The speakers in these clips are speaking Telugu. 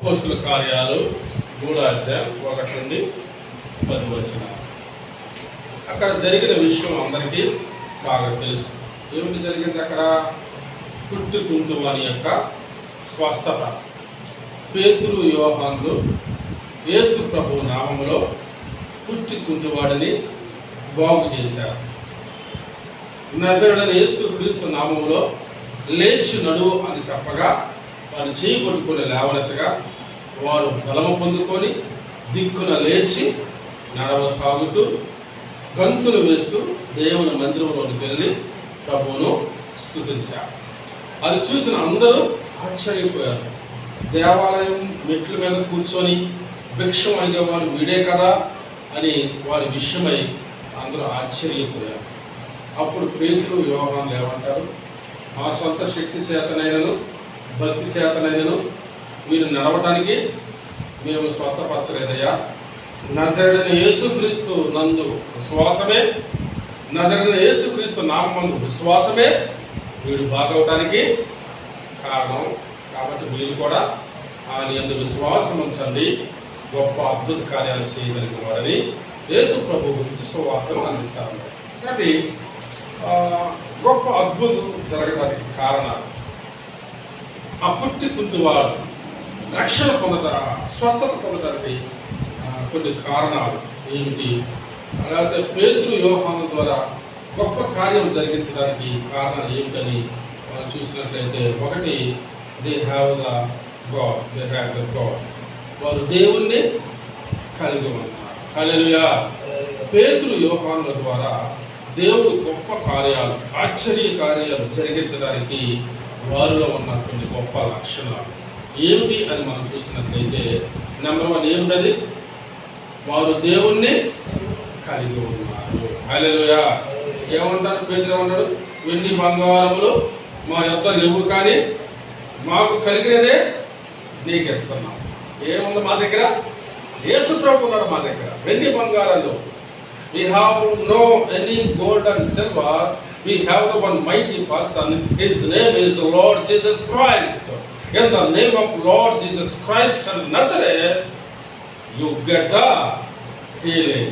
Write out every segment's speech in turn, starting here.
అపోస్తలుల కార్యాలు 3వ అధ్యాయం 1 నుండి 10 వచనాలు. అక్కడ జరిగిన విషయం అందరికీ బాగా తెలుసు. ఏమిటి జరిగింది అక్కడ? పుట్టుకుంటువాని యొక్క స్వస్థత. పేతురు యోహానులు యేసు ప్రభు నామములో పుట్టుకుంటువాడిని బాగు చేశారు. నజరుడైన యేసు క్రీస్తు నామములో లేచి నడువు అని చెప్పగా వారు చేయి కొట్టుకుని లేవనెత్తగా వారు బలము పొందుకొని దిక్కున లేచి నడవసాగుతూ గంతులు వేస్తూ దేవుని మందిరంలోకి వెళ్ళి ప్రభువును స్తుతించారు. అది చూసిన అందరూ ఆశ్చర్యపోయారు. దేవాలయం మెట్ల మీద కూర్చొని భిక్షం అడిగేవారు వీడే కదా అని వారి విషయమై అందరూ ఆశ్చర్యపోయారు. అప్పుడు పేతురు యోహానులు ఏమంటారు? మా సొంత శక్తి చేతనైనను భక్తి చేతనైనను మీరు నడవటానికి మేము స్వస్థపరచలేదయ్యా. నజరుడైన యేసుక్రీస్తు నందు విశ్వాసమే, నజరుడైన యేసుక్రీస్తు నామమందు విశ్వాసమే వీడు బాగవటానికి కారణం. కాబట్టి మీరు కూడా ఆయన యందు విశ్వాసం ఉంచండి, గొప్ప అద్భుత కార్యాలు చేయగలిగిన వారని యేసు ప్రభు గురించి సువార్తను అందిస్తారు. కాబట్టి గొప్ప అద్భుతం జరగడానికి కారణాలు, ఆ పుట్టుకుంటువాడు రక్షణ స్వస్థత పొందడానికి కొన్ని కారణాలు ఏమిటి? అలాగే పేతురు యోహాను ద్వారా గొప్ప కార్యం జరిగించడానికి కారణాలు ఏమిటని మనం చూసినట్లయితే, ఒకటి దే హ్యావ్ ద గాడ్, వారు దేవుణ్ణి కలిగి ఉన్నారు. హల్లెలూయా. పేతురు యోహానుల ద్వారా దేవుడు గొప్ప కార్యాలు, ఆశ్చర్య కార్యాలు జరిగించడానికి వారిలో ఉన్న కొన్ని గొప్ప లక్షణాలు ఏమిటి అని మనం చూసినట్లయితే, నెంబర్ 1 ఏమిటది? వారు దేవుణ్ణి కలిగి ఉన్నారు. హల్లెలూయా. ఏమంటారు? పేతురు ఏమన్నాడు? వెండి బంగారములు మా యొద్ద లేవు, కానీ మాకు కలిగినదే నీకు ఇస్తున్నాం. ఏముంది మా దగ్గర? యేసు ప్రభు ఉన్నాడు మా దగ్గర. వెండి బంగారాలు, we have no any gold and silver, we have the one mighty person, his name is Lord Jesus Christ. In the name of Lord Jesus Christ and Nazareth, you get the healing.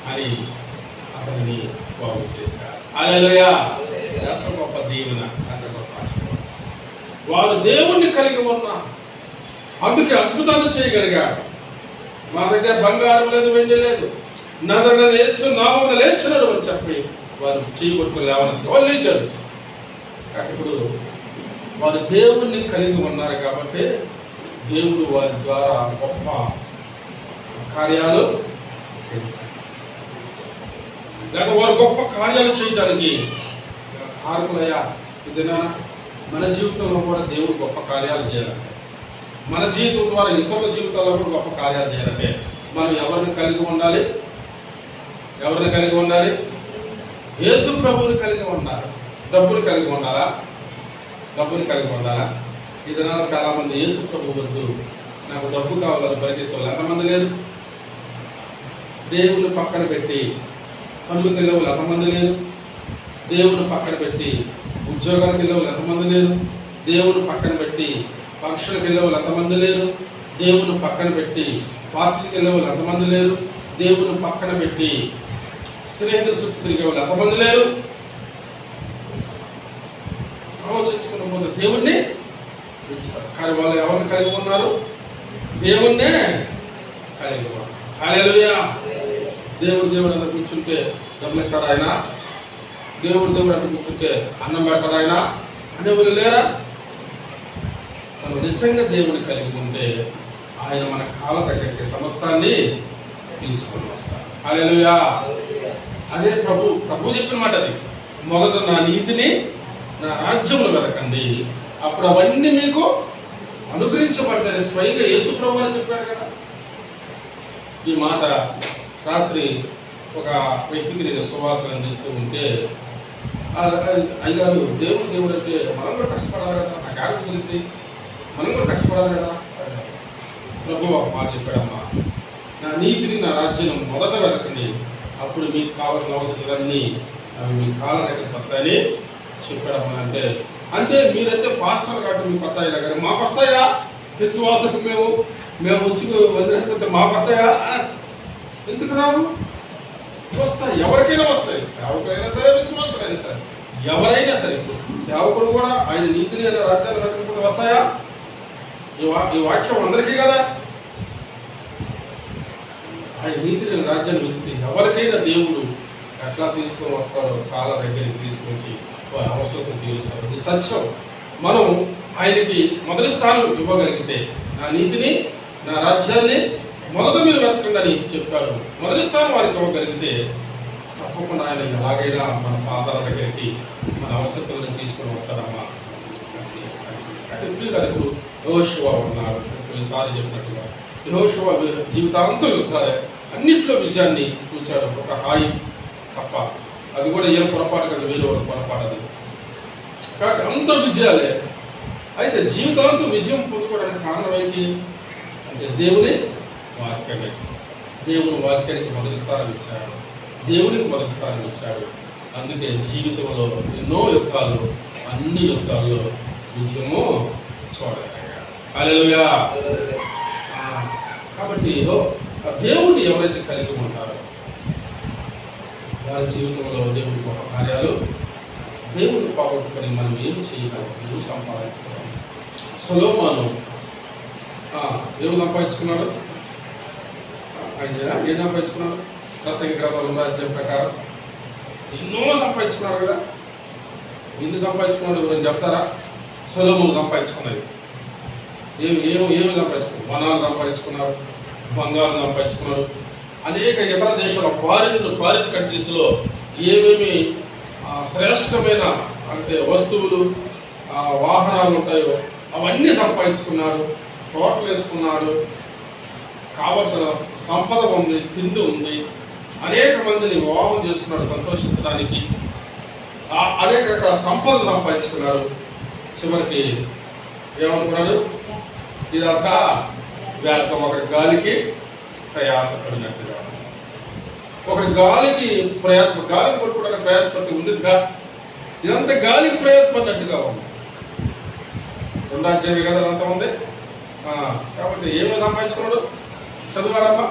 అని అతన్ని బాగు చేశారు. హల్లెలూయా. ఎంత గొప్ప దీవెన, ఎంత గొప్ప ఆశీర్వాదం. వారు దేవుణ్ణి కలిగి ఉన్నారు, అందుకే అద్భుతాలు చేయగలిగారు. మా దగ్గర బంగారం లేదు, వెండి లేదు, నజరుడైన యేసు నామమున లేచినాడు అని చెప్పి వారు చేయబట్టుకుని లేవనంత వాళ్ళు లేచారు. ఇప్పుడు వారు దేవుణ్ణి కలిగి ఉన్నారు కాబట్టి దేవుడు వారి ద్వారా గొప్ప కార్యాలు చేశారు. లేక వారు గొప్ప కార్యాలు చేయడానికి కారకులయ్యా. ఇదేనా మన జీవితంలో కూడా దేవుడు గొప్ప కార్యాలు చేయాలంటే, మన జీవితం ద్వారా ఇతరుల జీవితాల్లో కూడా గొప్ప కార్యాలు చేయాలంటే మనం ఎవరిని కలిగి ఉండాలి? ఎవరిని కలిగి ఉండాలి? యేసు ప్రభువుని కలిగి ఉండాలి. డబ్బుని కలిగి ఉండాలా? డబ్బుని కలిగి ఉండాలా? ఈ దినాల్లో చాలామంది యేసు ప్రభు వద్దు, నాకు డబ్బు కావాలని పరిగెత్తులు ఎంతమంది లేరు? దేవుని పక్కన పెట్టి పనులకు వెళ్ళే వాళ్ళు ఎంతమంది లేరు? దేవుని పక్కన పెట్టి ఉద్యోగాలకు వెళ్ళే వాళ్ళు ఎంతమంది లేరు? దేవుని పక్కన పెట్టి ఫంక్షన్కి వెళ్ళే వాళ్ళు ఎంతమంది లేరు? దేవుని పక్కన పెట్టి పార్టీకి వెళ్ళే వాళ్ళు ఎంతమంది లేరు? దేవుని పక్కన పెట్టి స్నేహితుల చుట్టూ తిరిగే వాళ్ళు ఎంతమంది లేరు? ఆలోచించుకున్న పోతే దేవుణ్ణి కానీ వాళ్ళు ఎవరిని కలిగి ఉన్నారు? దేవుణ్ణే కలిగి ఉన్నారు. హల్లెలూయా. దేవుడు అంత కూర్చుంటే డబ్బులు ఎక్కడ ఆయన? దేవుడు అంత కూర్చుంటే అన్నం పెడతాడు ఆయన అనేవాళ్ళు లేరా? మనం నిజంగా దేవుని కలిగి ఉంటే ఆయన మన కాళ్ళ దగ్గరికి సమస్తాన్ని తీసుకొని వస్తారు. హల్లెలూయా. అదే ప్రభు చెప్పిన మాట అది. మొదట నా నీతిని, నా రాజ్యములు వెతకండి, అప్పుడు అవన్నీ మీకు అనుగ్రహించబడతాయి. స్వయంగా యేసు ప్రభు అని చెప్పారు కదా. ఈ మాట రాత్రి ఒక వ్యక్తికి నేను సువార్త అందిస్తూ ఉంటే, అయ్యారు దేవుడు అంటే మనం కూడా కష్టపడాలి కదా, నాకు ఆడ కుదిరితే మనం కూడా కష్టపడాలి కదా. ప్రభు ఒక మాట చెప్పాడమ్మా, నా నీతిని, నా రాజ్యం మొదట వెతకండి, అప్పుడు మీకు కావాల్సిన అవసరాలన్నీ అవి మీ కాళ్ళ దగ్గరికి వస్తాయని చెప్పాడమ్మా. అంటే మీరంటే పాస్టర్ కాబట్టి మీకు వస్తాయి దగ్గర, మాకు వస్తాయా? విశ్వాసకు మేము వచ్చి మందిరానికి మా కొత్తగా ఎందుకు రావు? వస్తాయి, ఎవరికైనా వస్తాయి. సేవకులైనా సరే, విశ్వాసులైనా సరే, ఎవరైనా సరే. సేవకుడు కూడా ఆయన నీతిని రాజ్యాన్ని వెతకపోతే వస్తాయా? ఈ వాక్యం అందరికీ కదా. ఆయన నీతిని రాజ్యాన్ని వెతికి ఎవరికైనా దేవుడు ఎట్లా తీసుకొని వస్తాడో కాళ్ళ దగ్గరికి తీసుకొచ్చి వారి అవసరం తీరుస్తాడు. ఇది సత్యం. మనం ఆయనకి మొదటి స్థానం ఇవ్వగలిగితే, నా నీతిని నా రాజ్యాన్ని మొదట మీరు వెతకండి అని చెప్పారు. మొదటి స్థానం వారికి ఇవ్వగలిగితే తప్పకుండా ఆయన ఎలాగైనా మన పాదాల దగ్గరికి మన అవసరాలను తీసుకొని వస్తాడమ్మా అంటే పిల్లలకు యెహోషువ ఉన్నారు. కొన్నిసార్లు చెప్పినట్టుగా యెహోషువ జీవితాంతం యుద్ధాలే, అన్నింటిలో విజయాన్ని చూచాడు. ఒక హాయి తప్ప, అది కూడా ఏ పొరపాటు కదా, వేరే ఒక పొరపాటు అది. కాబట్టి అంత విజయాలే. అయితే జీవితాంతం విజయం పొందుకోవడానికి కారణం ఏంటి అంటే దేవుని వాక్యమే. దేవుని వాక్యానికి మొదటి స్థానం ఇచ్చాడు, దేవునికి మొదటి స్థానం ఇచ్చాడు. అందుకే జీవితంలో ఎన్నో యుద్ధాలు, అన్ని యుద్ధాల్లో విజయము చూడగలిగాడు. హల్లెలూయా. కాబట్టి దేవుడిని ఎవరైతే కలిగి ఉంటారో వారి జీవితంలో దేవుడి గొప్ప కార్యాలు, దేవుడిని పోగొట్టుకొని మనం ఏం చేయగలం, ఏం సంపాదించుకోవాలి. సొలొమోను ఏం సంపాదించుకున్నాడు? ఆయన ఏం సంపాదించుకున్నాడు? ప్రసంగి గ్రంథంలో రాజ్యం ప్రకారం ఎన్నో సంపాదించుకున్నారు కదా. ఎన్ని సంపాదించుకున్నాడు నేను చెప్తారా? సొలొమోను సంపాదించుకున్నది ఏమి సంపాదించుకున్నారు? వనాలు సంపాదించుకున్నారు, బంగారం సంపాదించుకున్నారు. అనేక ఇతర దేశాల ఫారిన్ కంట్రీస్లో ఏమేమి శ్రేష్టమైన అంటే వస్తువులు, వాహనాలు ఉంటాయో అవన్నీ సంపాదించుకున్నాడు. తోటలు వేసుకున్నాడు, కావలసిన సంపద ఉంది, తిండి ఉంది. అనేక మందిని వివాహం చేసుకున్నాడు సంతోషించడానికి. అనేక రకాల సంపద సంపాదించుకున్నాడు. చివరికి ఏమనుకున్నాడు? ఇదంతా వ్యర్థం, ఒకరి గాలికి ప్రయాసపడినట్టుగా. ఒకరి గాలికి గాలికి పట్టుకోవడానికి ప్రయాసపడి ఉందిగా, ఇదంతా గాలికి ప్రయాసపడినట్టుగా ఉంది. రెండో అధ్యాయం కదా అంతా ఉంది. కాబట్టి ఏమో సంపాదించుకున్నాడు? చదువారమ్మా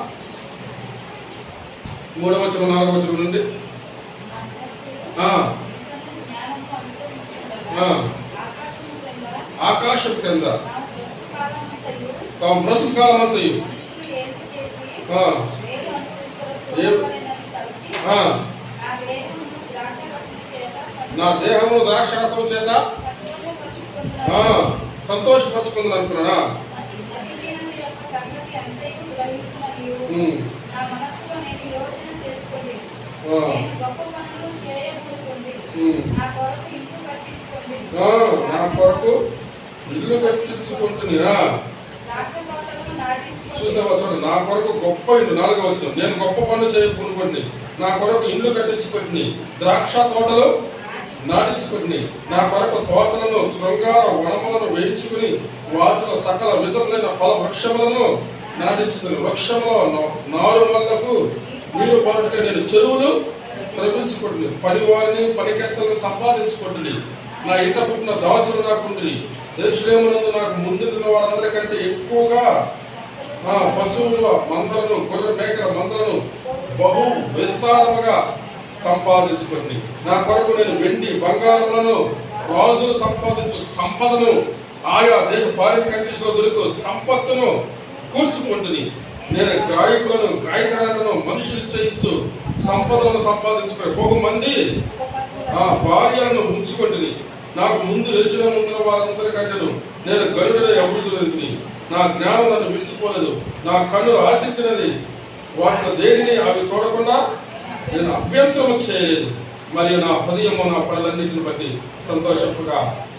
3వ వచనం 4వ వచనం నుండి. ఆకాశం క్రింద బ్రతుకు కాలం అంతయు నా దేహము ద్రాక్షారసము చేత సంతోషపరుచుకుందని అనుకున్నానా? నా కొరకు ఇల్లు కట్టించుకుంటున్నా. చూసావా? చూడండి, నా కొరకు గొప్ప ఇల్లు. 4వ వచనం, నేను గొప్ప పనులు చేయకుంటుని నా కొరకు ఇల్లు కట్టించుకుంటుని, ద్రాక్ష తోటలు నాటించుకుని, నా కొరకు తోటలను శృంగార వనములను వేయించుకుని, వాటిలో సకల విధములైన ఫల వృక్షములను నాటించుకుని, వృక్షములో నారుమల్లకు నీరు పడుట నేను చెరువులు త్రవ్వించుకుంటుంది, పనివారిని పనికెత్తలను సంపాదించుకుంటుంది. నా ఇంట పుట్టిన దాసులు నాకుండ్రి, యెరూషలేమునందు నాకు ముందున్న వారందరికంటే ఎక్కువగా పశువుల మందలను, గొర్రె మేకల మందలను బహు విస్తారముగా సంపాదించుకుంది. నా కొరకు నేను వెండి బంగారములను, రాజులు సంపాదించు సంపదను, ఆయా దేశ ఫారిన్ కంట్రీస్ లో దొరుకు సంపత్తును కూర్చుకుంటుంది. నేను గాయకులను మనుషులు చేయించు సంపదలను సంపాదించుకుని బహుమంది భార్యలను ఉంచుకుంటుంది. నాకు ముందు యెరూషలేము ఉన్న వారందరికంటేను నేను గరుడైన అభివృద్ధి. నా జ్ఞానం నన్ను విడిచిపోలేదు, నా కన్నులు ఆశించినది వాటిని దేనిని అవి చూడకుండా నేను అభ్యంతరం చేయలేదు. మరియు నా హృదయము నా పనులన్నింటిని బట్టి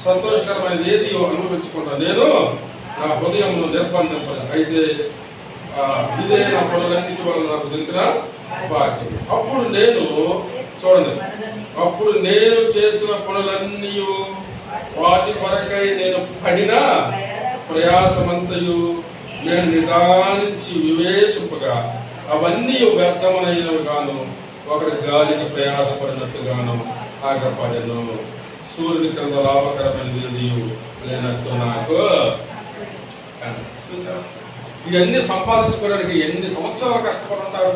సంతోషకరమైన ఏది అనుభవించకుండా నేను నా హృదయమును నిర్బంధింపలేదు. అయితే ఇదే నా పనులన్నింటి వల్ల నాకు దొరికిన భాగ్యం. అప్పుడు నేను చూడండి, అప్పుడు నేను చేసిన పనులన్నీ వాటి కొరకై నేను పడిన ప్రయాసమంతయు నేను నిదానించి వివేచింపగా అవన్నీ వ్యర్థమైనవి గాను, ఒకరి గాలికి ప్రయాసపడినట్టుగాను ఆగపడను. సూర్యుని క్రింద లాభకరమైన లేనట్టు నాకు చూసారా, ఇవన్నీ సంపాదించుకోవడానికి ఎన్ని సంవత్సరాలు కష్టపడి ఉంటారు.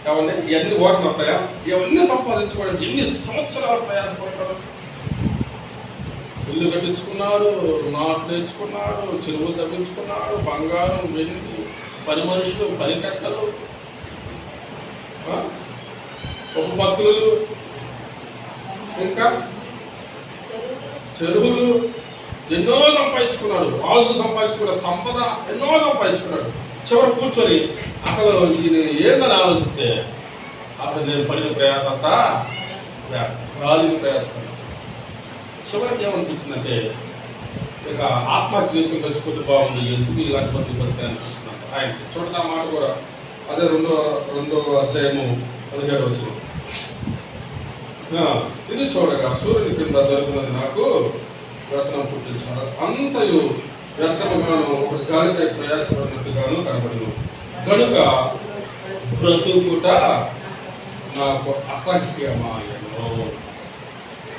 కావాలి ఇవన్నీ ఓటమి వస్తాయా? ఇవన్నీ సంపాదించుకోవడానికి ఎన్ని సంవత్సరాలు ప్రయాసపడతారు. ఇల్లు కట్టించుకున్నారు, నాటు నేర్చుకున్నారు, చెరువులు తగ్గించుకున్నారు, బంగారం, వెండి, పని మనుషులు, పని కట్టలు, ఉపపత్తులు, ఇంకా చెరువులు ఎన్నో సంపాదించుకున్నాడు. రాజు సంపాదించుకున్న సంపద ఎన్నో సంపాదించుకున్నాడు. చివరి కూర్చొని అసలు దీన్ని ఏందని ఆలోచిస్తే అసలు నేను పడిన ప్రయాస అంతా రాలిన ప్రయాసపడ్డా. చివరికి ఏమనిపించిందంటే ఇక ఆత్మహత్య చేసుకుని చచ్చిపోతే బాగుంది, ఎందుకు ఇలాంటి మంది బతికే అనిపిస్తున్నాను. ఆయన చూడండి ఆ మాట కూడా అదే రెండో అధ్యాయము 17 వచనం. ఇది చూడగా సూర్యుని కింద దొరుకున్నది నాకు వ్యసనం పుట్టించాడు, అంతయు వ్యర్థముగాను ఒక గాలికై ప్రయాసపడినట్టుగాను కనబడును, కనుక బ్రతుకుట నాకు అసహ్యమాయను.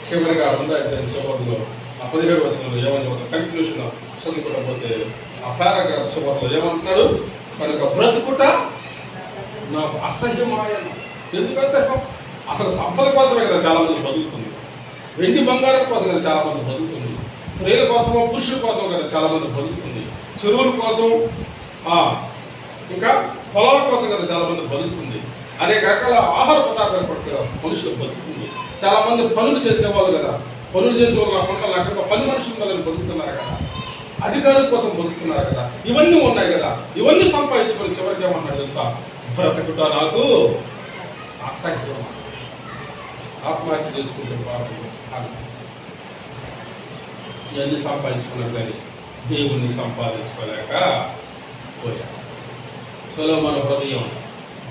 చివరిగా 2వ అధ్యాయం చివరిలో ఆ 17 వచనంలో ఏమని ఒక కంక్లూషన్ చదువుకోకపోతే ఆ పారాగ్రాఫ్ చివరిలో ఏమంటున్నాడు? కనుక బ్రతుకుట నాకు అసహ్యమాయను. ఎందుకు అసహ్యం? అసలు సంపద కోసమే కదా చాలా మంది బతుకుతుంది, వెండి బంగారం కోసం కదా చాలా మంది బతుకుతుంది, స్త్రీల కోసమో పురుషుల కోసం కదా చాలా మంది బతుకుతుంది, చెరువుల కోసం ఇంకా పొలాల కోసం కదా చాలా మంది బతుకుతుంది, అనేక రకాల ఆహార పదార్థాలు పట్టు కదా మనుషులు బతుకుతుంది. చాలా మంది పనులు చేసేవాళ్ళు కదా, పనులు చేసేవాళ్ళు కాకుండా లేకుండా పని మనుషులు కదా బతుకుతున్నారు కదా, అధికారుల కోసం బతుకుతున్నారు కదా, ఇవన్నీ ఉన్నాయి కదా. ఇవన్నీ సంపాదించుకొని చివరికి ఏమన్నాడు తెలుసా? బ్రతుకుట నాకు అసహ్యం. ఆత్మహత్య చేసుకుంటే ఇవన్నీ సంపాదించుకున్నారు కానీ దేవుణ్ణి సంపాదించుకోలేక పోయాడు. సొలొమోను హృదయం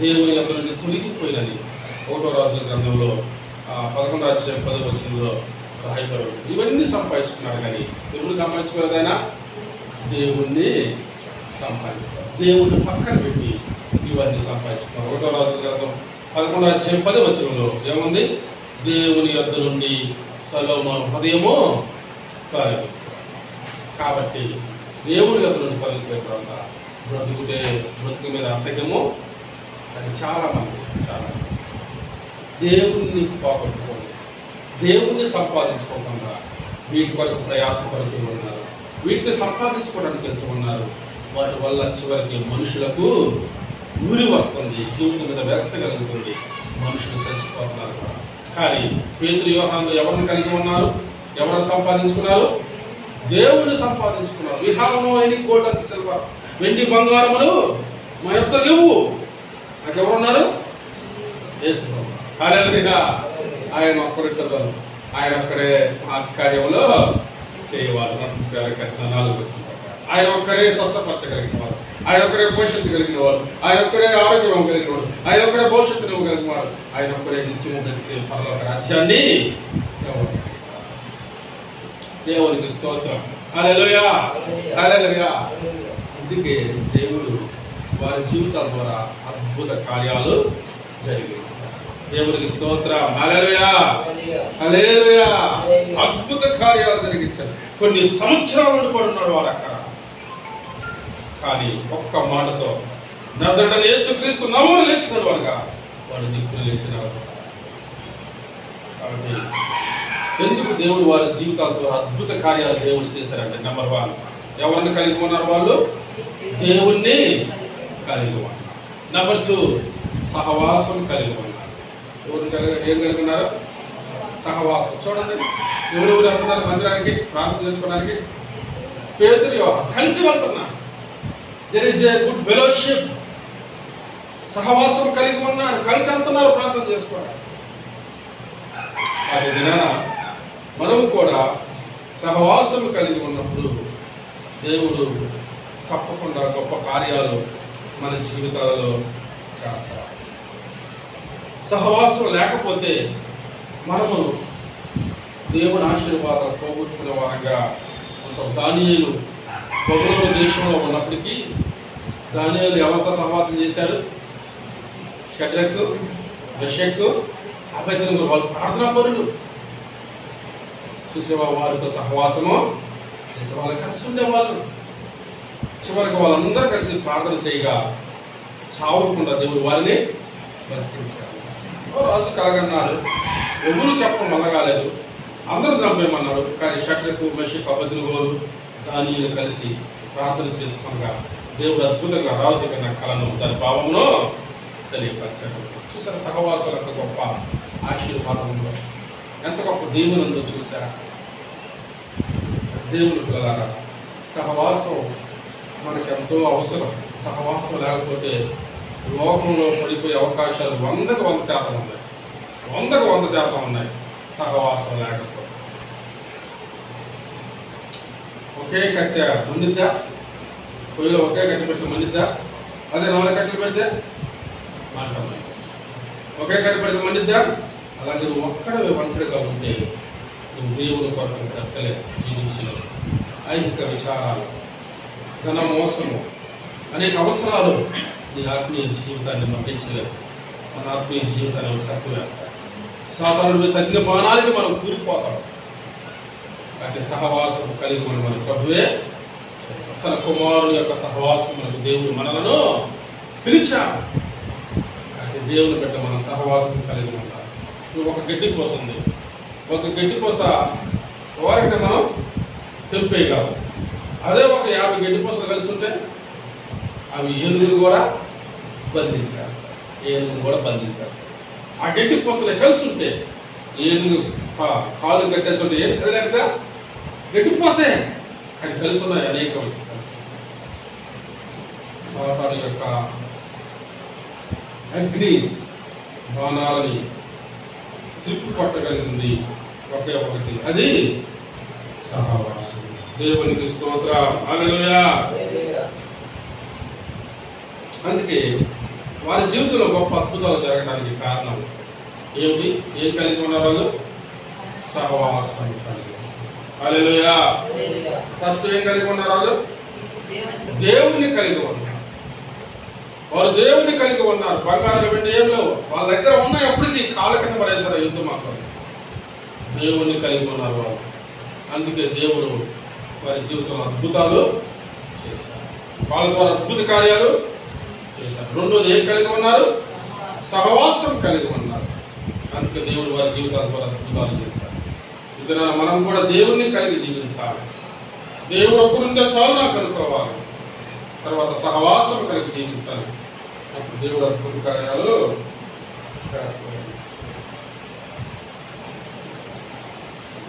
దేవుని యొక్క నుండి తొలగిపోయినని 1వ రాజుల గ్రంథంలో 11వ అధ్యాయం 10వ వచనంలో రాయబడి. ఇవన్నీ సంపాదించుకున్నారు కానీ దేవుడు సంపాదించుకోలేదు. ఆయన దేవుణ్ణి సంపాదించుకోవాలి. దేవుణ్ణి పక్కన పెట్టి ఇవన్నీ సంపాదించుకున్నారు. 1వ రాజుల గ్రంథం 11వ అధ్యాయం 10వ వచనంలో ఏముంది? దేవుని యొద్ద నుండి సొలొమోను హృదయము కాలేదు. కాబట్టి దేవుని యొద్ద నుండి తొలగిపోయిన తర్వాత బ్రతుకు మీద అసహ్యము అది చాలా దేవుణ్ణి పోగొట్టుకోండి, దేవుణ్ణి సంపాదించుకోకుండా వీటి కొరకు ప్రయాసపడుతూ ఉన్నారు, వీటిని సంపాదించుకోవడానికి వెళ్తూ ఉన్నారు. వాటి వల్ల చివరికి మనుషులకు ఊరి వస్తుంది, జీవితం మీద విరక్తి కలుగుతుంది, మనుషులు చచ్చిపోతున్నారు. కానీ పేతురు యోహానులు ఎవరిని కలిగి ఉన్నారు? ఎవరిని సంపాదించుకున్నారు? దేవుని సంపాదించుకున్నారు. We have no any gold and silver, వెండి బంగారములు మా యొక్క లేవు. నాకు ఎవరున్నారు? యేసు. హల్లెలూయా. ఆయన ఒక్కడే ఆయన ఒక్కడే కార్యంలో చేయవారు. 4 వచ్చిన ఆయన ఒక్కడే స్వస్థపరచగలిగిన వారు, ఆయన ఒక్కడే పోషించగలిగిన వారు, ఆయన ఒక్కడే ఆరోగ్యం కలిగిన వాడు, ఆయన ఒక్కడే భవిష్యత్తును ఇవ్వగలిగిన వాడు, ఆయన ఒక్కడే నిత్యము గడిపే పరలోక రాజ్యాన్ని. దేవునికి స్తోత్రం. హల్లెలూయా, హల్లెలూయా. అందుకే దేవుడు వారి జీవితాల ద్వారా అద్భుత కార్యాలు జరిగించారు. దేవునికి స్తోత్రం. హల్లెలూయా, హల్లెలూయా. అద్భుత కార్యాలు జరిగించారు. కొన్ని సంవత్సరాలు పడున్నాడు వారు అక్కడ. కానీ ఒక్క మాటతో నజరేయుడైన యేసుక్రీస్తు నామమున లేచిన వారుగా వారు దిక్కున లేచిన వారు. కాబట్టి ఎందుకు దేవుడు వారి జీవితాలతో అద్భుత కార్యాలు దేవుడు చేశారంటే, నెంబర్ 1 ఎవరిని కలిగి ఉన్నారు? వాళ్ళు దేవుణ్ణి కలిగి ఉన్నారు. నెంబర్ 2 సహవాసం కలిగి ఉన్నారు. ఏం కలిగి ఉన్నారు? సహవాసం. చూడండి, ఎవరు వెళ్తున్నారు మందిరానికి ప్రార్థన చేసుకోవడానికి? పేతురు యోహాను కలిసి వెళ్తున్నారు. There is a good fellowship. సహవాసం కలిగి ఉన్నారు, కలిసి వెళ్తున్నారు ప్రార్థన చేసుకోవడానికి. అది దినాన మనము కూడా సహవాసం కలిగి ఉన్నప్పుడు దేవుడు తప్పకుండా గొప్ప కార్యాలు మన జీవితాలలో చేస్తారు. సహవాసం లేకపోతే మనము దేవుని ఆశీర్వాదాలు పోగొట్టుకునే వారంగా ఉంటాం. దానియేలు బబులోను దేశంలో ఉన్నప్పటికీ దానియేలు ఎవరితో సహవాసం చేశారు? షడ్రకు, మెషకు, అబేద్నెగో. వాళ్ళు ప్రార్థనా పరులు. చూసేవా, వారితో సహవాసము చేసే వాళ్ళు కలిసి ఉండేవాళ్ళు. చివరికి వాళ్ళందరూ కలిసి ప్రార్థన చేయగా చావకుండా దేవుడు వారిని బ్రతికించారు. రాజు కలగన్నాడు, ఎవరు చెప్పడం వల్ల కాలేదు, అందరూ చంపేయమన్నాడు. కానీ షడ్రకు మెషకు అబేద్నెగోలు దానియేలు కలిసి ప్రార్థన చేసుకునగా దేవుడు అద్భుతంగా రాజు కన్నా కలను దాని భావమును తెలియపరచాడు. చూసారా సహవాసాలు ఎంత గొప్ప ఆశీర్వాదంలో, ఎంత గొప్ప దీవెనందో చూసారా. దేవుని పిల్లలారా, సహవాసం మనకు ఎంతో అవసరం. సహవాసం లేకపోతే లోకంలో పడిపోయే అవకాశాలు 100కు 100% ఉన్నాయి. 100కు 100% ఉన్నాయి సహవాసం లేకపోతే. ఒకే కట్టె మండిద్దా? పొయ్యిలో ఒకే కట్టె పెట్టి మండిద్దా? అదే 4 కట్టెలు పెడితే మాట్లాడాలి. ఒకే కట్టె పెడితే మండిద్దా? అలాగే నువ్వు ఒంటరిగా ఉంటే నువ్వు దేవుని కొరకు బ్రతకలే. జీవించిన ఐహిక విచారాలు, ధన మోసము, అనేక అవసరాలు నీ ఆత్మీయ జీవితాన్ని మరణించలేదు. మన ఆత్మీయ జీవితాన్ని చక్కవేస్తాయి. సాధారణ సజ్ఞ బాణాలకి మనం కూలిపోతాం. అంటే సహవాసం కలిగి మన ప్రభువే తన కుమారుని యొక్క సహవాసం మనకు దేవుడు మనలను పిలిచాడు. అంటే దేవుని బిడ్డ మన సహవాసం కలిగి ఉంటారు. నువ్వు ఒక గడ్డి కోస ఉంది, ఒక గడ్డి కోస వారికి మనం తెంపేయగలం. అదే ఒక 50 గడ్డి కోసలు కలిసి ఉంటే అవి ఏనుగులు కూడా బంధించేస్తాయి. ఆ గడ్డి కోసలు కలిసి ఉంటే ఏనుగు కాలు కట్టేసి ఉంటే ఏం కదలేదా? గడ్డి పోసే. కానీ కలిసి ఉన్నాయి అనేక సాతాను యొక్క అగ్ని బాణాలని త్రిప్పు పట్టగలిగింది ఒకే ఒకటి, అది సహవాసం. దేవునికి స్తోత్రం. హల్లెలూయా. అందుకే వారి జీవితంలో గొప్ప అద్భుతాలు జరగడానికి కారణం ఏమిటి? ఏం కలిగి ఉన్నారు వాళ్ళు? సహవాసం కలిగి. హల్లెలూయా. ఫస్ట్ ఏం కలిగి ఉన్నారు వాళ్ళు? దేవుని కలిగి ఉన్నారు. వారు దేవుని కలిగి ఉన్నారు. బంగారం వెండి ఏం లేవు వాళ్ళ దగ్గర ఉన్నాయి. ఎప్పటికీ కాళ్ళ కింద పడేశారు యుద్ధం మాత్రం. దేవుని కలిగి ఉన్నారు వాళ్ళు. అందుకే దేవుడు వారి జీవితంలో అద్భుతాలు చేశారు. వాళ్ళ ద్వారా అద్భుత కార్యాలు చేశారు. రెండోది ఏం కలిగి ఉన్నారు? సహవాసం కలిగి ఉన్నారు. అందుకే దేవుడు వారి జీవితాల ద్వారా అద్భుతాలు చేశారు. ఇక మనం కూడా దేవుణ్ణి కలిగి జీవించాలి. దేవుడు ఒక్కరుంటే చాలు నాకు అనుకోవాలి. తర్వాత సహవాసం కలిగి జీవించాలి. అప్పుడు దేవుడు అద్భుత కార్యాలు చేస్తారు.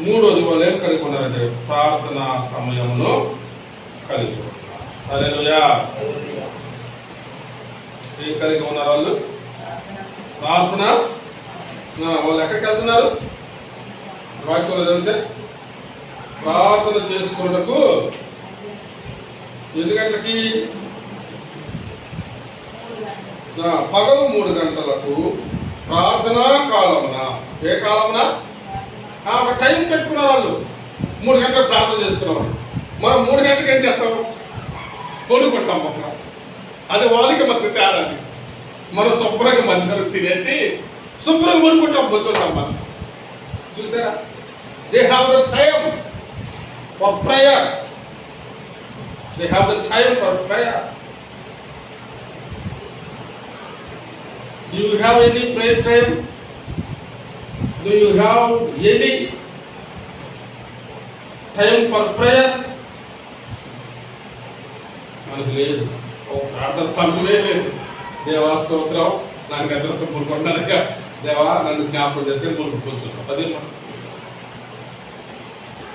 మూడోది వాళ్ళు ఏం కలిగి ఉన్నారంటే ప్రార్థనా సమయంలో కలిగి ఉన్నారు. హల్లెలూయా. ఏం కలిగి ఉన్నారు వాళ్ళు? ప్రార్థన. వాళ్ళు ఎక్కడికి వెళ్తున్నారు? వాక్యంలో చదివితే ప్రార్థన చేసుకున్నకు 8 గంటలకి పగలు 3 గంటలకు ప్రార్థనా కాలమున. ఏ కాలమున? ఒక టైం పెట్టుకున్నారు వాళ్ళు. 3 గంటలకు ప్రార్థన చేసుకున్నాం. మనం 3 గంటలకు ఏం చేస్తాం? కొనుక్కుంటాం మొక్క. అది వాళ్ళకి మధ్య తేడా. మనం శుభ్రంగా మంచాలు తినేసి శుభ్రంగా కొనుక్కుంటాం, పొద్దుంటాం మనం. చూసారా? They have the time for prayer. They have the time for prayer. Do you have any prayer time? Do you have any time for prayer? మనకు లేదు. ప్రార్థన సమయమే లేదు. దేవా స్తోత్రం, నాకు నిద్రతో పూనుకుంటున్నానుగా, దేవా నన్ను జ్ఞాపకం చేసుకొని పూనుకుంటున్నాను. అది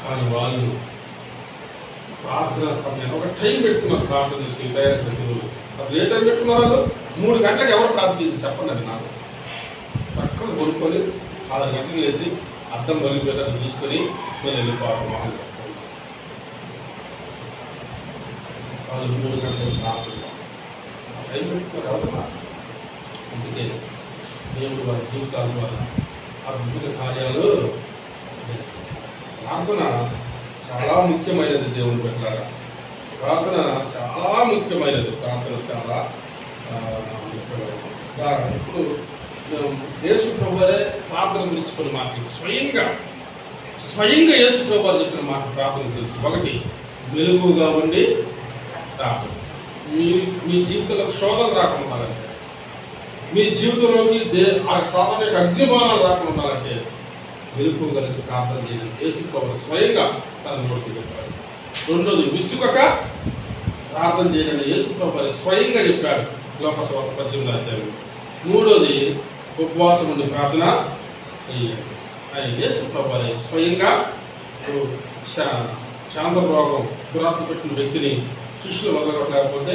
కానీ వాళ్ళు ప్రార్థన సమయం ఒక టైం పెట్టుకున్నారు. ప్రార్థన చేసుకుని డైరెక్ట్ అసలు ఏ టైం పెట్టుకున్నారు వాళ్ళు? 3 గంటలకు ఎవరు ప్రార్థన చేసి చెప్పండి. అది నాకు చక్కగా కొనుక్కొని 6 గంటలకు వేసి అర్థం కలిగిపోయేటట్టు చూసుకొని నేను వెళ్ళిపోవడం. వాళ్ళు 3 గంటలకు ప్రార్థన చేస్తారు. టైం పెట్టుకున్నారు ఎవరు? అందుకే దేవుడు వారి జీవితాల ద్వారా అద్భుత కార్యాలు. ప్రార్థన చాలా ముఖ్యమైనది. దేవుని పెట్టారా, ప్రార్థన చాలా ముఖ్యమైనది. ప్రార్థన చాలా ముఖ్యమైనది. ఇప్పుడు యేసు ప్రభువే ప్రార్థన గురించి కొన్ని మాట్లాడి స్వయంగా యేసు ప్రభు చెప్పిన మాట ప్రార్థన గురించి. ఒకటి మెలుగుగా ఉండి ప్రార్థన. మీ జీవితంలో శోధన రాకుండా ఉండాలంటే, మీ జీవితంలోకి ఆ సాధారణ యొక్క అగ్నిబాణాలు రాకుండా ఉండాలంటే మెలుగు కలిగి ప్రార్థన చేయాలి. యేసుప్రభువు స్వయంగా తన నోటికి చెప్పాడు. రెండోది, విసుగక ప్రార్థన చేయాలని యేసుప్రభువు స్వయంగా చెప్పాడు లోకసువార్త 18వ అధ్యాయం. మూడోది, ఉపవాసం ఉండి ప్రార్థన చేయాలి. ఆయన యేసుప్రభువు స్వయంగా శాంతరోగం దురాత్మ పెట్టిన వ్యక్తిని శిష్యులు వదలగొట్టలేకపోతే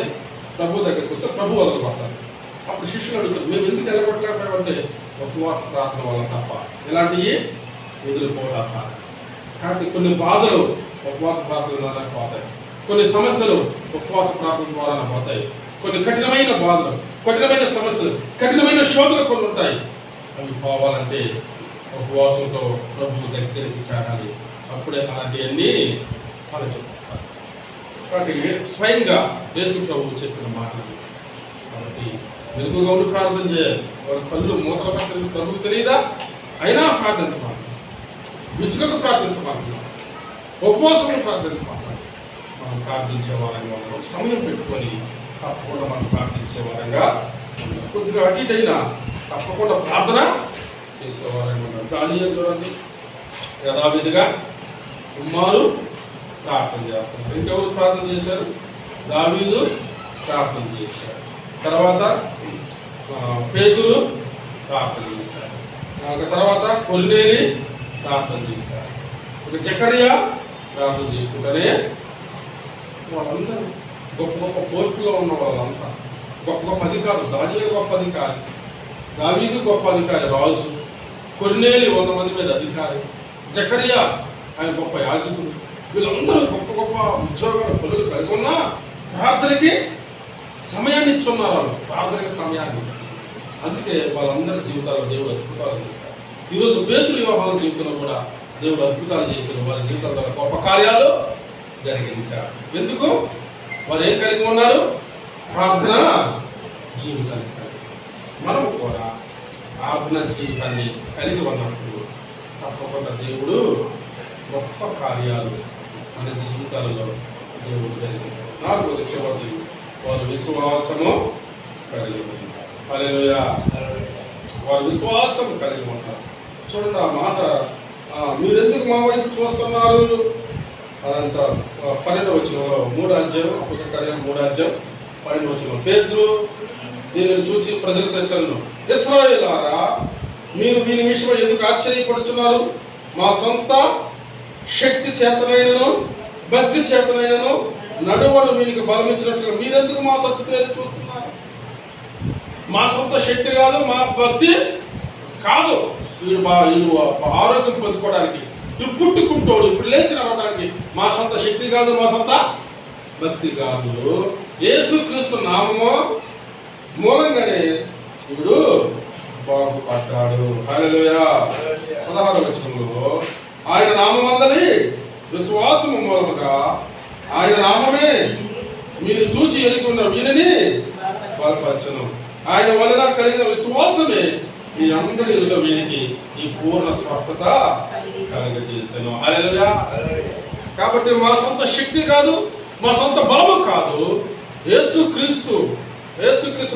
ప్రభు దగ్గరికి వస్తే ప్రభు వదలగొడతారు. అప్పుడు శిష్యులు అడుగుతారు, మేము ఎందుకు వెళ్ళగొట్టలేకపోతే ఉపవాస ప్రార్థన వల్ల తప్ప ఇలాంటివి వదిలిపోతారు. కాబట్టి కొన్ని బాధలు ఉపవాస ప్రార్థన ద్వారా పోతాయి, కొన్ని సమస్యలు ఉపవాస ప్రార్థన ద్వారా పోతాయి, కొన్ని కఠినమైన బాధలు, కఠినమైన సమస్యలు, కఠినమైన శోధనలు కొన్ని ఉంటాయి. అవి పోవాలంటే ఉపవాసంతో ప్రభువు దగ్గరికి చేరాలి. అప్పుడే అలాంటివన్నీ మనకి. కాబట్టి స్వయంగా యేసు ప్రభువు చెప్పిన మాటలు. కాబట్టి మెలుగుగా ఉండి ప్రార్థన చేయాలి. వారి కళ్ళు మూతల పక్కన ప్రభువు తెలియదా? అయినా ప్రార్థించమాట, విసుగకు ప్రార్థించమాట, ఉపవాసం ప్రార్థించమాట. మనం ప్రార్థించే వారంగా ఉన్నాం. సమయం పెట్టుకొని తప్పకుండా మనం ప్రార్థించే వారంగా ఉన్నాం. కొద్దిగా అటు ఇటు అయినా తప్పకుండా ప్రార్థన చేసేవారంగా ఉన్నాం. దానియేలు చూడండి, యథావిధిగా కుమారు ప్రార్థన చేస్తున్నారు. ఇంకెవరు ప్రార్థన చేశారు? దావీదు ప్రార్థన చేశారు. తర్వాత పేతురు ప్రార్థన చేశారు. తర్వాత కొర్నేలి ప్రార్థన చేశారు. ఇక జకరియా ప్రార్థన చేసుకుంటేనే వాళ్ళందరూ గొప్ప గొప్ప పోస్టులో ఉన్న వాళ్ళంతా గొప్ప గొప్ప అధికారులు. దానియేలు గొప్ప అధికారి, దావీదు గొప్ప అధికారి, రాజు. కొర్నేలి 100 మంది మీద అధికారి, జకరియా ఆయన గొప్ప యాజకుడు. వీళ్ళందరూ గొప్ప గొప్ప ఉద్యోగాల పనులు కలిగి ఉన్న ప్రార్థనకి సమయాన్ని ఇచ్చున్నారు. వాళ్ళు ప్రార్థనకి సమయాన్ని. అందుకే వాళ్ళందరి జీవితాల్లో దేవుడు అద్భుతాలు చేశారు. ఈరోజు పేతురు యోహాను జీవితంలో కూడా దేవుడు అద్భుతాలు చేశారు. వారి జీవితాల ద్వారా గొప్ప కార్యాలు జరిగించారు. ఎందుకు? వారు ఏం కలిగి ఉన్నారు? ప్రార్థన జీవితాన్ని కలిగి. మనం కూడా ప్రార్థన జీవితాన్ని కలిగి ఉన్నప్పుడు తప్పకుండా దేవుడు గొప్ప కార్యాలు మన జీవితాలలో దేవుడు జరిగిస్తారు. 4వది, చివరిది, వారు విశ్వాసము కలిగి ఉంటారు. హల్లెలూయా. వారు విశ్వాసం కలిగి ఉంటారు. చూడండి ఆ మాట, మీరెందుకు మా వైపు చూస్తున్నారు అదంత 12వ వచనంలో 3వ అధ్యాయం అపోస్తలుల 3వ అధ్యాయం 12వ వచనం. పేతురు దీనిని చూసి ప్రజలతో ఇట్లనెను, ఇశ్రాయేలులారా, మీరు వీని విషయమై ఎందుకు ఆశ్చర్యపడుచున్నారు? మా సొంత శక్తి చేతనైనను భక్తి చేతనైనను నడువను వీనికి బలమించినట్లుగా మీరెందుకు మా తప్పు తేలి చూస్తున్నారు? మా సొంత శక్తి కాదు, మా భక్తి కాదు. వీడు ఆరోగ్యం పొందుకోవడానికి, ఇప్పుడు పుట్టుకుంటాడు, ఇప్పుడు లేచి నడవడానికి మా సొంత శక్తి కాదు, మా సొంత భక్తి కాదు. యేసుక్రీస్తు నామము మూలంగానే ఇప్పుడు బాగుపడ్డాడు. హల్లెలూయా. 16వ వచనంలో ఆయన నామమందలి విశ్వాసము మూలముగా ఆయన నామమే మీరు చూసి ఎదుగున్న వీరిని బలపరచను. ఆయన వలన కలిగిన విశ్వాసమే మీ అందరి ఎదుట వీరికి ఈ పూర్ణ స్వస్థత కలుగజేశాను. హల్లెలూయా. కాబట్టి మా సొంత శక్తి కాదు, మా సొంత బలము కాదు, యేసుక్రీస్తు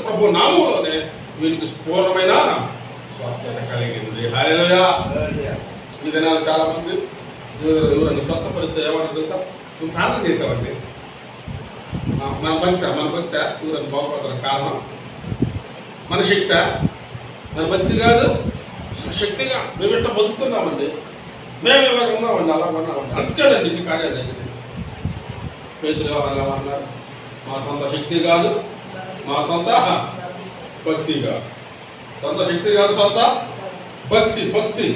ప్రభు నామములోనే వీరికి పూర్ణమైన స్వస్థత కలిగింది. హల్లెలూయా. ఈ దినాలు చాలా మంది ఎవరైనా స్వస్థపరిస్తే ఏమంటారు తెలుసా? నువ్వు ప్రార్థన చేసావండి, మన భక్త ఎవరైనా బాగుపడతారు. కారణం మన శక్తి, మన భక్తి కాదు, శక్తిగా మేము ఎట్లా బతుకుతున్నామండి, మేము ఇలాగ ఉన్నామండి, అలా ఉన్నామండి. అందుకేనండి ఈ కార్యాలు జరిగింది. పేతురు అలా అన్నారు, మా సొంత శక్తి కాదు, మా సొంత భక్తి కాదు. సొంత శక్తి కాదు, సొంత భక్తి.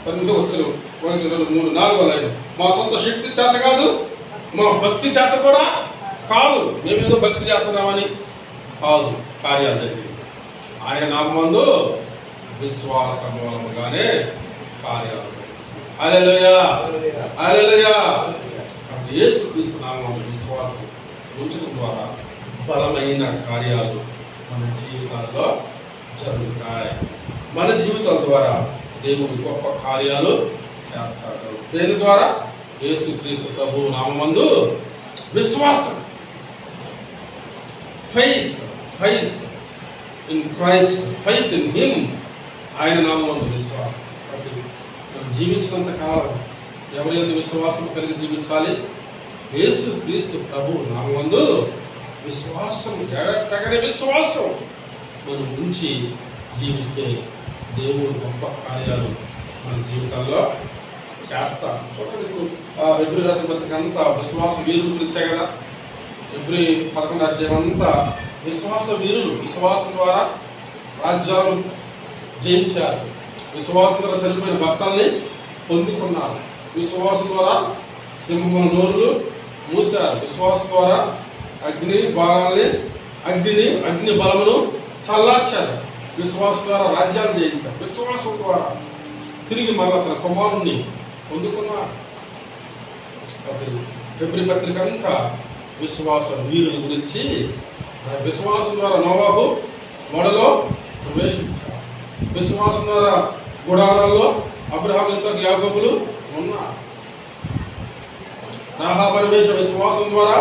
12వ వచనం 1, 2, 3, 4వ లైన్. మా సొంత శక్తి చేత కాదు, మా భక్తి చేత కూడా కాదు. మేమేదో భక్తి చేస్తున్నామని కాదు, కార్యాలు జరిగింది. ఆయన నామందు విశ్వాస మూలముగానే కార్యాలు. హల్లెలూయా. హల్లెలూయా. యేసుక్రీస్తు నామములో విశ్వాసం ఉంచడం ద్వారా బలమైన కార్యాలు మన జీవితాల్లో జరుగుతాయి. మన జీవితాల ద్వారా దేవుడు గొప్ప కార్యాలు చేస్తాడు. దేని ద్వారా? యేసుక్రీస్తు ప్రభు నామమందు విశ్వాసం, faith faith in Christ, faith in him, ఆయన నామములో విశ్వాసం. కాబట్టి మనం జీవించినంత కాలం ఎవరి యందు విశ్వాసం కలిగి జీవించాలి? యేసు క్రీస్తు ప్రభు నామమందు విశ్వాసం, ఎడతెగని విశ్వాసం మనం ఉంచి జీవిస్తే దేవుడు గొప్ప కార్యాలు మన జీవితంలో చేస్తాం. చూడండి, ఇప్పుడు హెబ్రీ రాసిన పత్రిక అంతా విశ్వాస వీరుల గురించే కదా. హెబ్రీ 11వ అధ్యాయం అంతా విశ్వాస వీరులు, విశ్వాసం ద్వారా రాజ్యాలు జయించారు, విశ్వాసం ద్వారా చనిపోయిన భక్తుల్ని పొందుకున్నారు, విశ్వాసం ద్వారా సింహముల నోరులు మూశారు, విశ్వాసం ద్వారా అగ్ని బలమును చల్లార్చారు, విశ్వాసం ద్వారా రాజ్యాలు జయించారు, విశ్వాసం ద్వారా తిరిగి మరల తన కుమారుణ్ణి పొందుకున్నారు. హెబ్రీ పత్రిక అంతా విశ్వాస వీరుల గురించి. విశ్వాసం ద్వారా నోవాహు ఓడలో ప్రవేశించారు, విశ్వాసం ద్వారా గుడారాల్లో అబ్రహాము, ఇస్సాకు, యాకోబులు ఉన్నారు. రాహాబు అనే వేశ్య విశ్వాసం ద్వారా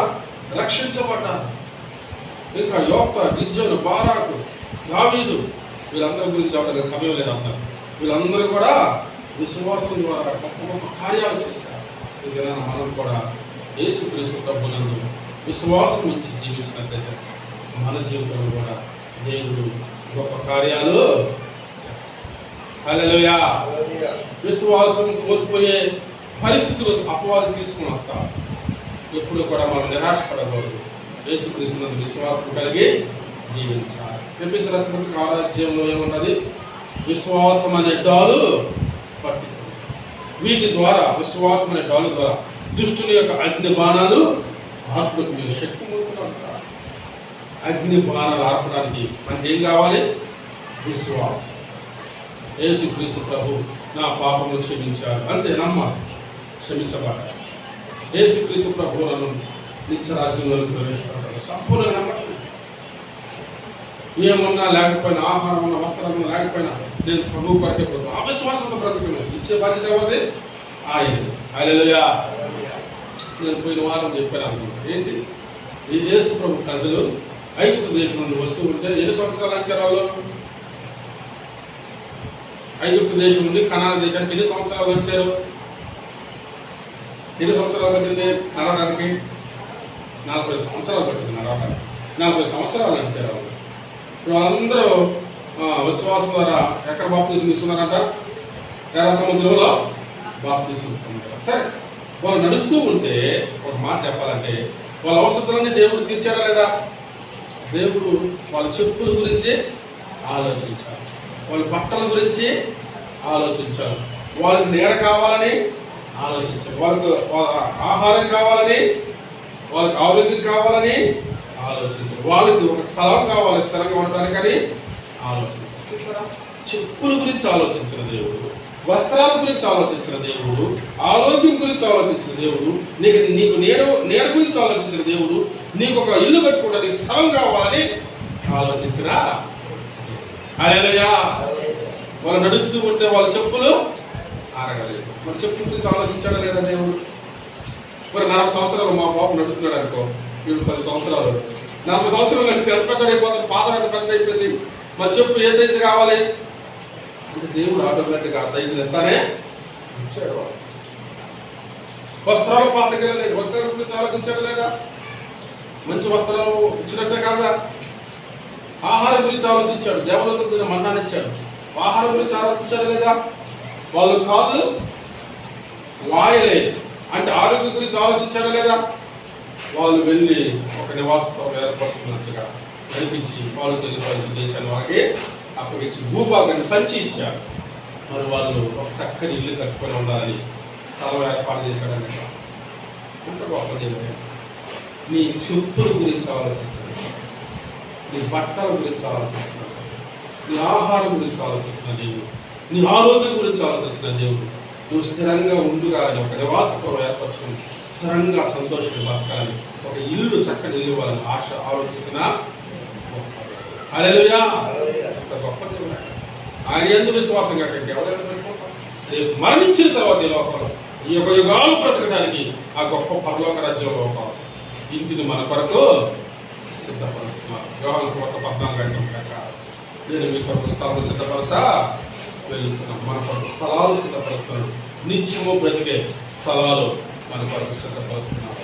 రక్షించబడ్డారు. ఇంకా యోక్త, గిద్యోను, బారాకు, దావీదు, వీళ్ళందరి గురించి అవడానికి సమయం లేదు అంటారు. వీళ్ళందరూ కూడా విశ్వాసం ద్వారా గొప్ప గొప్ప కార్యాలు చేశారు. ఇదిగా మనం కూడా యేసుక్రీస్తు ప్రభువునందు విశ్వాసం ఉంచి జీవించినట్లయితే మన జీవితంలో కూడా దేవుడు గొప్ప కార్యాలు చేస్తారు. హల్లెలూయా. విశ్వాసం కోల్పోయే పరిస్థితులు అపవాదం తీసుకుని వస్తారు. ఎప్పుడు కూడా మనం నిరాశపడకూడదు. యేసుక్రీస్తునందు విశ్వాసం కలిగి జీవించాలి. ఎఫెసీయుల రాసిన 6వ అధ్యాయంలో ఏమున్నది? విశ్వాసం అనే డాలు పట్టుకుంది. వీటి ద్వారా, విశ్వాసం అనే డాలు ద్వారా దుష్టుని యొక్క అగ్ని బాణాలు ఆత్మకు మీరు శక్తివంతులు అంటారు. అగ్ని బాణాలు ఆర్పడానికి మనకి ఏం కావాలి? విశ్వాసం. యేసుక్రీస్తు ప్రభు నా పాపములు క్షమించాడు అంతే నమ్మాలి, క్షమించబడ్డాడు. యేసుక్రీస్తు ప్రభు నన్ను నిత్యరాజ్యంలోకి ప్రవేశపెట్టాడు. సంపూర్ణ నమ్మకం. ఏమన్నా లేకపోయినా, ఆహారం ఉన్న, వస్త్రం లేకపోయినా నేను ప్రభు కొరకే పోతాను. అవిశ్వాసంతో బ్రతుకున్నాను. ఇచ్చే బాధ్యత ఎవరిది? ఆయన. హల్లెలూయా. నేను పోయిన వారం చెప్పాను అనుకుంటున్నాను. ఏంటి? ఈ యేసు ప్రభు ప్రజలు ఐగుప్తు దేశం నుండి వస్తూ ఉంటే ఎన్ని సంవత్సరాలు వచ్చారు వాళ్ళు? ఐగుప్తు దేశం నుండి కనాన దేశానికి ఎన్ని సంవత్సరాలు వచ్చారు? ఎన్ని సంవత్సరాలు పట్టింది నడవడానికి? 40 సంవత్సరాలు పట్టింది నడవడానికి. 40 సంవత్సరాలు నడిచారు వాళ్ళు. ఇప్పుడు వాళ్ళందరూ విశ్వాసం ద్వారా ఎక్కడ బాప్తీసం తీసుకున్నారంట? ఎర్ర సముద్రంలో బాప్తీసం తీసుకున్నారు. సరే, వాళ్ళు నడుస్తూ ఉంటే ఒక మాట చెప్పాలంటే వాళ్ళ అవసరాలన్నీ దేవుడు తీర్చాడా లేదా? దేవుడు వాళ్ళ చెప్పుల గురించి ఆలోచించారు, వాళ్ళ బట్టల గురించి ఆలోచించారు, వాళ్ళకి నీడ కావాలని ఆలోచించారు, వాళ్ళకు ఆహారం కావాలని, వాళ్ళకి ఆరోగ్యం కావాలని ఆలోచించారు, వాళ్ళకి ఒక స్థలం కావాలి స్థలంగా ఉండడానికని ఆలోచించారు. చూసారా? చెప్పుల గురించి ఆలోచించిన దేవుడు, వస్త్రాల గురించి ఆలోచించిన దేవుడు, ఆరోగ్యం గురించి ఆలోచించిన దేవుడు, నీకు నీడ గురించి ఆలోచించిన దేవుడు, నీకు ఒక ఇల్లు కట్టుకోవడానికి స్థలం కావాలని ఆలోచించిన. హల్లెలూయా. వాళ్ళు నడుస్తూ ఉంటే వాళ్ళ చెప్పులు ఆరగలేదు. మన చెప్పుల గురించి ఆలోచించాడా లేదా దేవుడు? మరి 40 సంవత్సరాలు మా బాబు నడుస్తున్నాడు అనుకో, 10 సంవత్సరాలు, 40 సంవత్సరాలు ఎంత పెద్ద అయిపోతుంది, పాదం ఎంత పెద్ద అయిపోయింది, మరి చెప్పు ఏ సైజు కావాలి అంటే దేవుడు ఆటోమేటిక్గా ఆ సైజులు ఇస్తానే ఇచ్చాడు. వస్త్రాలు పాతకెళ్ళలేదు, వస్త్రాల గురించి ఆలోచించాడు లేదా? మంచి వస్త్రాలు ఇచ్చినట్టే కాదా? ఆహారం గురించి ఆలోచించాడు, దేవతలకు తిన్న మన్నాన్ని ఇచ్చాడు, ఆహారం గురించి ఆలోచించాడు లేదా? వాళ్ళు కాళ్ళు వాయలేదు అంటే ఆరోగ్యం గురించి ఆలోచించాడు లేదా? వాళ్ళు వెళ్ళి ఒక నివాసస్థలం ఏర్పరచుకున్నట్టుగా కనిపించి వాళ్ళు తెలియపరిచి దేశాన్ని వాళ్ళకి అప్పగించి భూభాగాన్ని పంచి ఇచ్చారు. మరి వాళ్ళు ఒక చక్కని ఇల్లు కట్టుకొని ఉండాలని స్థలం ఏర్పాటు చేశాడని అంత గొప్ప దేవుడు. నీ చెప్పుల గురించి ఆలోచిస్తున్నాడు, నీ బట్టల గురించి ఆలోచిస్తున్నాడు, నీ ఆహారం గురించి ఆలోచిస్తున్న దేవుడు, నీ ఆరోగ్యం గురించి ఆలోచిస్తున్న దేవుడు. నువ్వు స్థిరంగా ఉండుగాలని ఒక నివాసస్థలం ఏర్పరచుకుని స్థిరంగా సంతోషంగా బతకాలని, ఒక ఇల్లు చక్కని ఇల్లు వాళ్ళని ఆలోచిస్తున్నా. హల్లెలూయా. అంత గొప్ప దేవుడు. ఆయన యందు విశ్వాసం కట్టండి. ఎవరైనా పెట్టుకుంటాం రేపు మరణించిన తర్వాత ఈ లోకంలో ఈ యొక్క యుగాలు బ్రతకడానికి ఆ గొప్ప పరలోక రాజ్యంలో ఒక ఇంటిని మన కొరకు సిద్ధపరుస్తున్నారు. యోహాను సువార్త 14:5 నేను మీ కొరకు స్థలాలు సిద్ధపరచా వెళ్తున్నాం. మన కొరకు స్థలాలు సిద్ధపరుస్తున్నారు. నిత్యము బ్రతికే స్థలాలు మన కొరకు సిద్ధపరుస్తున్నారు.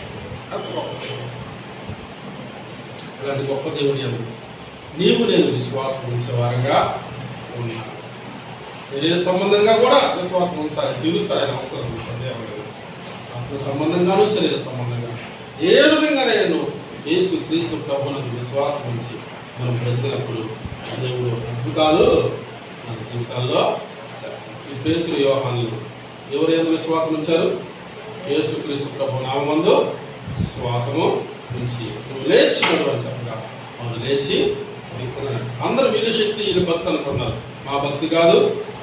అంత గొప్ప దేవుడు. అలాంటి గొప్ప దేవుని యందు నీవు నేను విశ్వాసం ఉంచేవారంగా ఉన్నాను. శరీర సంబంధంగా కూడా విశ్వాసం ఉంచాలి. తీరుస్తారని అవసరం సందేహం లేదు. ఆత్మ సంబంధంగాను శరీర సంబంధంగా ఏ విధంగా నేను యేసు క్రీస్తు ప్రభువునందు విశ్వాసం ఉంచి మనం బ్రతికినప్పుడు దేవుడు అద్భుతాలు మన జీవితాల్లో చేస్తాం. ఈ పేతురు యోహానులు ఎవరు యందు విశ్వాసం ఉంచారు? యేసు క్రీస్తు ప్రభు నామమందు విశ్వాసము ఉంచి నువ్వు లేచి అని చెప్పగా వాళ్ళు లేచి అందరూ వీళ్ళ శక్తి వీళ్ళ భక్తి అనుకున్నారు. మా భక్తి కాదు,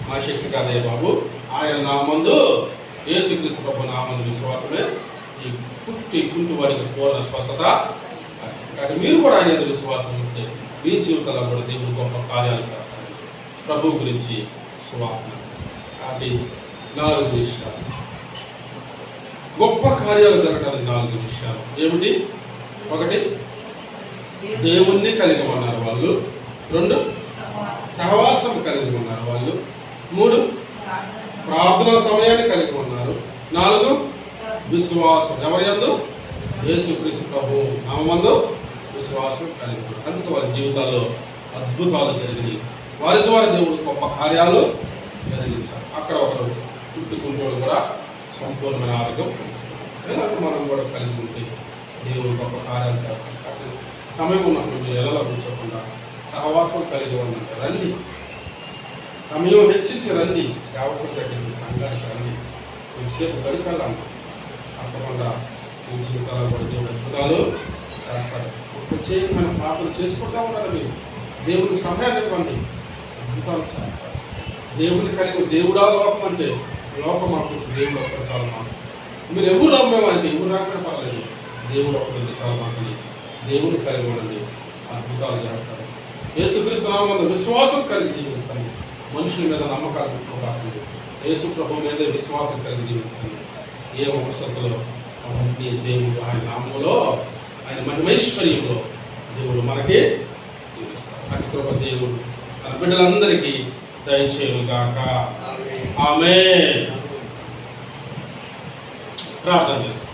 మా శక్తి కాదే బాబు, ఆయన నామందు యేసుక్రీస్తు ప్రభు నామందు విశ్వాసమే ఈ కుంటి వారికి పూర్ణ స్వస్థత. కాబట్టి మీరు కూడా ఆయన విశ్వాసం ఉంటే మీ జీవితంలో కూడా దేవుడు గొప్ప కార్యాలు చేస్తారు. ప్రభు గురించి సువార్త. కాబట్టి 4 విషయాలు, గొప్ప కార్యాలు జరగడానికి 4 విషయాలు ఏమిటి? 1, దేవుణ్ణి కలిగి ఉన్నారు వాళ్ళు. 2, సహవాసం కలిగి ఉన్నారు వాళ్ళు. 3, ప్రార్థన సమయాన్ని కలిగి ఉన్నారు. 4, విశ్వాసం. ఎవరి యందు? యేసుక్రీస్తు ప్రభు నామమందు విశ్వాసం కలిగి ఉన్నారు. అందుకే వారి జీవితాల్లో అద్భుతాలు జరిగినాయి. వారి ద్వారా దేవుడు గొప్ప కార్యాలు జరిగించారు. అక్కడ ఒకరు చుట్టుకుంటోడు కూడా సంపూర్ణమైన ఆరోగ్యం. ఎలాగో మనం కూడా కలిగి ఉంటే దేవుడు గొప్ప కార్యాలు చేస్తారు. కాబట్టి సమయం ఉన్నప్పుడు మీరు ఎలా ఉంచకుండా సహవాసం కలిగి ఉన్నట్టు రండి. సమయం హెచ్చించి రండి. సేవకుల దగ్గరికి, సంఘానికి రండి. కొంచెంసేపు గడిపెళ్ళాము. తప్పకుండా మీ జీవితాల్లో కూడా దేవుడు అద్భుతాలు చేస్తారు. ప్రత్యేకమైన ప్రార్థన చేసుకుంటూ ఉండాలి. మీరు దేవుని సమయాన్ని ఇవ్వండి, అద్భుతాలు చేస్తారు. దేవుని కలిగి దేవుడా లోకం అంటే లోకం మాకు దేవుడు ఒక్కరు చాలా మాట. మీరు ఎవరు రమ్మేమంటే ఎవరు రాకపోయినా పర్లేదు, దేవుడు ఒక్కరికి చాలా మాటని దేవుని కలిగి ఉండండి, అద్భుతాలు చేస్తారు. యేసుక్రీస్తు నామమున విశ్వాసం కలిగి జీవించండి. మనుషుల మీద నమ్మకాలు పెట్టుకోకండి. యేసు ప్రభు మీదే విశ్వాసం కలిగి జీవించండి. ఏ అవసరంలో అవన్నీ దేవుడు ఆయన నామములో, ఆయన మహిమైశ్వర్యంలో దేవుడు మనకి జీవిస్తారు. అటు కృప దేవుడు తన బిడ్డలందరికీ దయచేయుగాక. ఆమేన్. ప్రార్థన చేస్తాం.